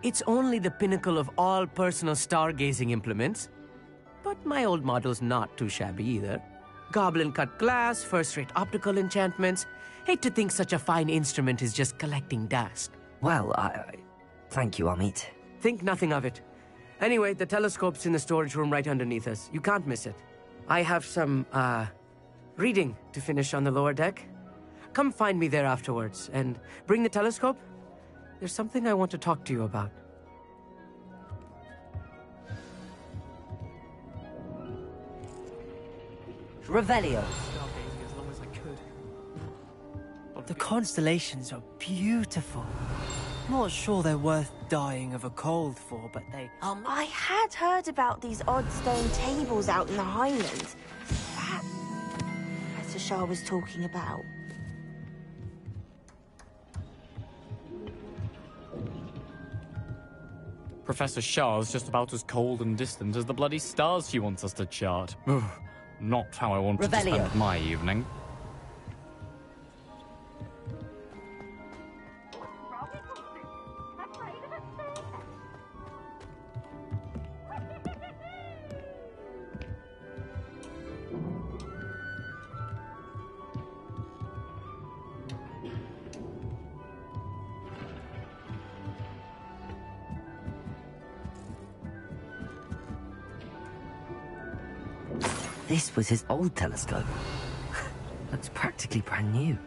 [SPEAKER 16] It's only the pinnacle of all personal stargazing implements. But my old model's not too shabby either. Goblin-cut glass, first-rate optical enchantments. Hate to think such a fine instrument is just collecting dust.
[SPEAKER 2] Well, thank you, Amit.
[SPEAKER 16] Think nothing of it. Anyway, the telescope's in the storage room right underneath us. You can't miss it. I have some, reading to finish on the lower deck. Come find me there afterwards, and bring the telescope. There's something I want to talk to you about.
[SPEAKER 2] Revelio.
[SPEAKER 13] Stargazing as long as I could.
[SPEAKER 17] The constellations are beautiful. Not sure they're worth dying of a cold for, but they...
[SPEAKER 8] I had heard about these odd stone tables out in the Highlands. That Professor Shaw was talking about.
[SPEAKER 18] Professor Shah's just about as cold and distant as the bloody stars she wants us to chart. Ugh, not how I wanted to spend my evening.
[SPEAKER 2] This was his old telescope. Looks practically brand new.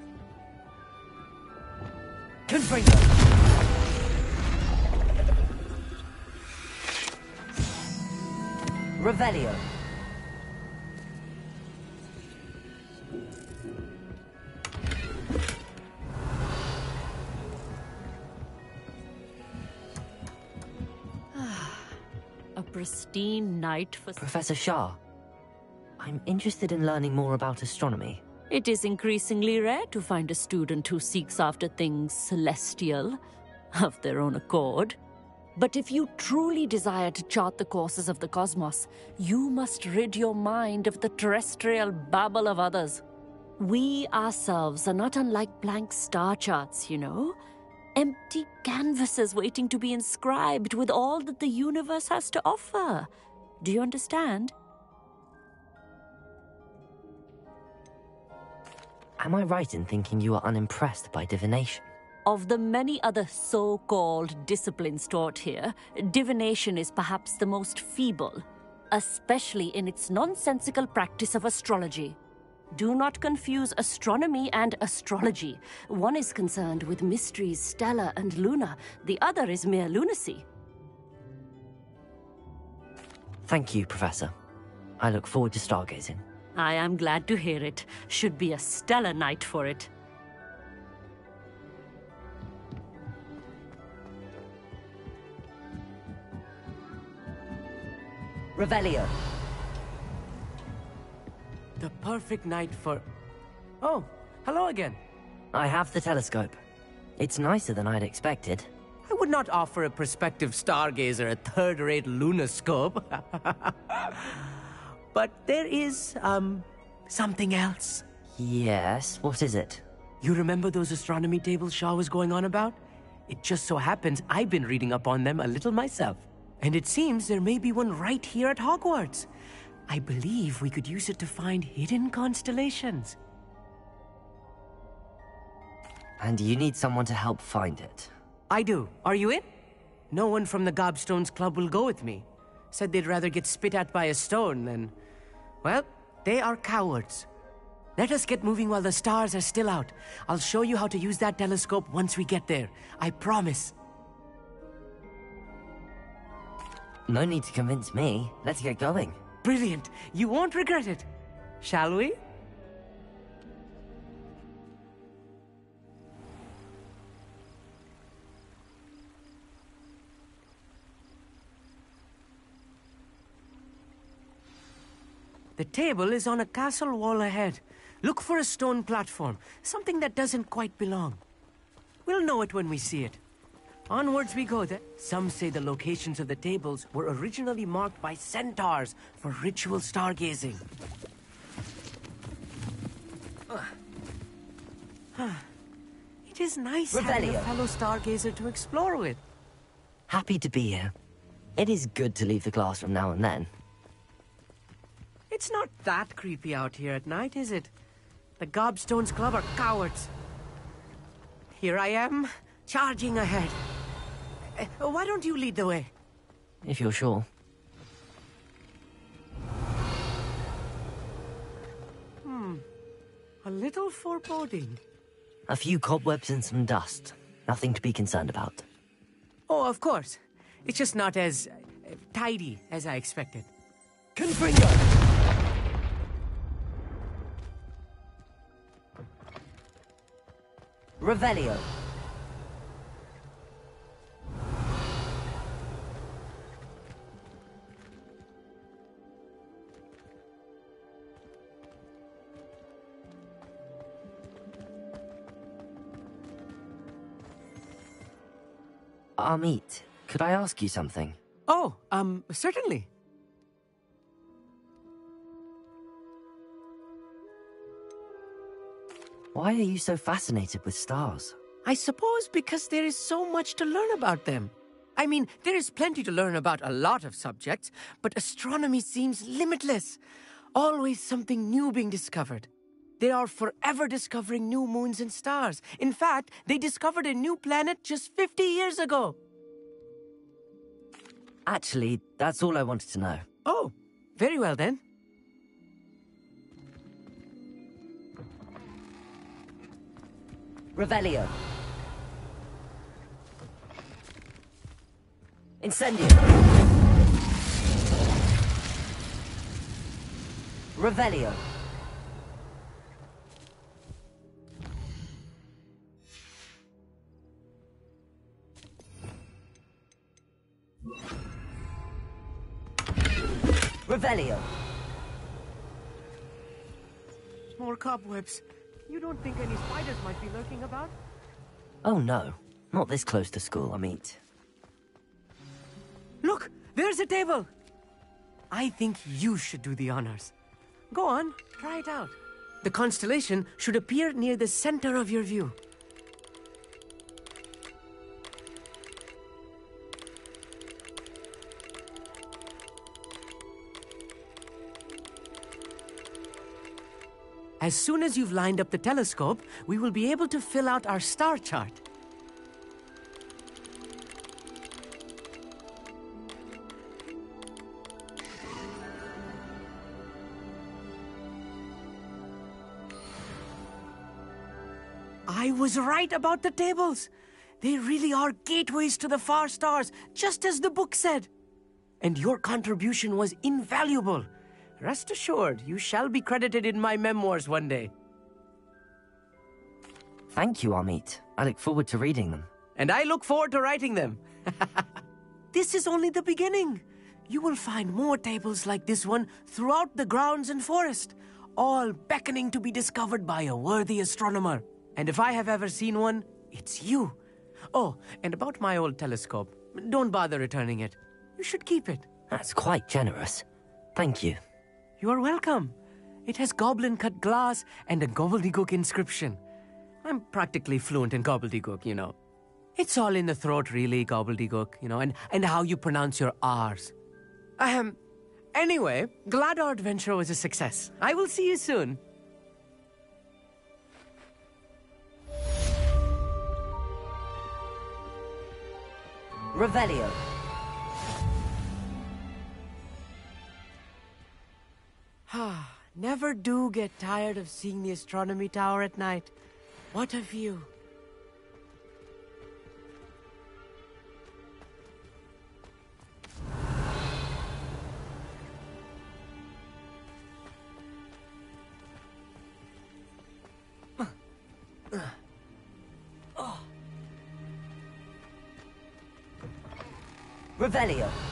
[SPEAKER 2] Confringo! Revelio.
[SPEAKER 11] A pristine night for...
[SPEAKER 2] Professor Shah, I'm interested in learning more about astronomy.
[SPEAKER 11] It is increasingly rare to find a student who seeks after things celestial, of their own accord. But if you truly desire to chart the courses of the cosmos, you must rid your mind of the terrestrial babble of others. We ourselves are not unlike blank star charts, you know. Empty canvases waiting to be inscribed with all that the universe has to offer. Do you understand?
[SPEAKER 2] Am I right in thinking you are unimpressed by divination?
[SPEAKER 11] Of the many other so-called disciplines taught here, divination is perhaps the most feeble, especially in its nonsensical practice of astrology. Do not confuse astronomy and astrology. One is concerned with mysteries stellar and lunar, the other is mere lunacy.
[SPEAKER 2] Thank you, Professor. I look forward to stargazing.
[SPEAKER 11] I am glad to hear it. Should be a stellar night for it.
[SPEAKER 2] Revelio.
[SPEAKER 16] The perfect night for... Oh, hello again.
[SPEAKER 2] I have the telescope. It's nicer than I'd expected.
[SPEAKER 16] I would not offer a prospective stargazer a third-rate lunoscope. But there is, something else.
[SPEAKER 2] Yes, what is it?
[SPEAKER 16] You remember those astronomy tables Shaw was going on about? It just so happens I've been reading up on them a little myself. And it seems there may be one right here at Hogwarts. I believe we could use it to find hidden constellations.
[SPEAKER 2] And you need someone to help find it?
[SPEAKER 16] I do. Are you in? No one from the Gobstones Club will go with me. Said they'd rather get spit at by a stone than... Well, they are cowards. Let us get moving while the stars are still out. I'll show you how to use that telescope once we get there. I promise.
[SPEAKER 2] No need to convince me. Let's get going.
[SPEAKER 16] Brilliant. You won't regret it. shall we? The table is on a castle wall ahead. Look for a stone platform, something that doesn't quite belong. We'll know it when we see it. Onwards we go then. Some say the locations of the tables were originally marked by centaurs for ritual stargazing. It is nice having a fellow stargazer to explore with.
[SPEAKER 2] Happy to be here. It is good to leave the classroom now and then.
[SPEAKER 16] It's not that creepy out here at night, is it? The Gobstones Club are cowards. Here I am, charging ahead. Why don't you lead the way?
[SPEAKER 2] If you're sure.
[SPEAKER 16] A little foreboding.
[SPEAKER 2] A few cobwebs and some dust. Nothing to be concerned about.
[SPEAKER 16] Oh, of course. It's just not as tidy as I expected.
[SPEAKER 2] Confringo! Revelio. Amit, could I ask you something?
[SPEAKER 16] Oh, certainly.
[SPEAKER 2] Why are you so fascinated with stars?
[SPEAKER 16] I suppose because there is so much to learn about them. I mean, there is plenty to learn about a lot of subjects, but astronomy seems limitless. Always something new being discovered. They are forever discovering new moons and stars. In fact, they discovered a new planet just 50 years ago.
[SPEAKER 2] Actually, that's all I wanted to know.
[SPEAKER 16] Oh, very well then.
[SPEAKER 2] Revelio. Incendio. Revelio. Revelio.
[SPEAKER 16] More cobwebs. You don't think any spiders might be lurking about?
[SPEAKER 2] Oh no, not this close to school, Amit.
[SPEAKER 16] Look, there's a table. I think you should do the honors. Go on, try it out. The constellation should appear near the center of your view. As soon as you've lined up the telescope, we will be able to fill out our star chart. I was right about the tables. They really are gateways to the far stars, just as the book said. And your contribution was invaluable. Rest assured, you shall be credited in my memoirs one day.
[SPEAKER 2] Thank you, Amit. I look forward to reading them.
[SPEAKER 16] And I look forward to writing them. This is only the beginning. You will find more tables like this one throughout the grounds and forest, all beckoning to be discovered by a worthy astronomer. And if I have ever seen one, it's you. Oh, and about my old telescope, don't bother returning it. You should keep it.
[SPEAKER 2] That's quite generous. Thank you.
[SPEAKER 16] You are welcome. It has goblin-cut glass and a gobbledygook inscription. I'm practically fluent in gobbledygook, you know. It's all in the throat, really, gobbledygook, you know, and how you pronounce your R's. Anyway, glad our adventure was a success. I will see you soon.
[SPEAKER 2] Revelio.
[SPEAKER 16] Never do get tired of seeing the astronomy tower at night. What a view.
[SPEAKER 2] Revelio.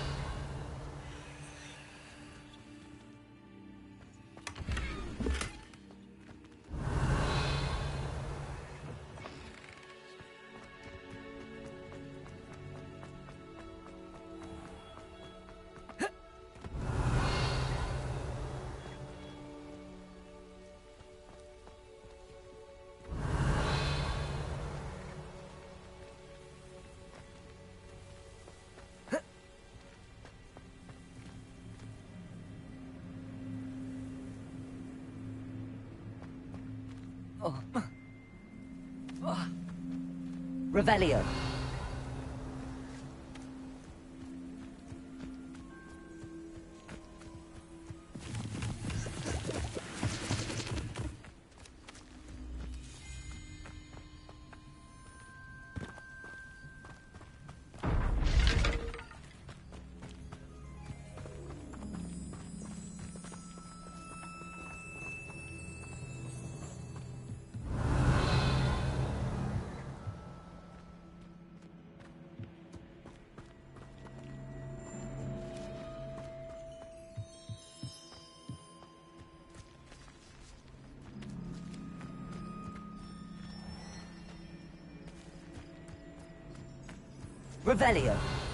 [SPEAKER 2] Revelio. Revelio.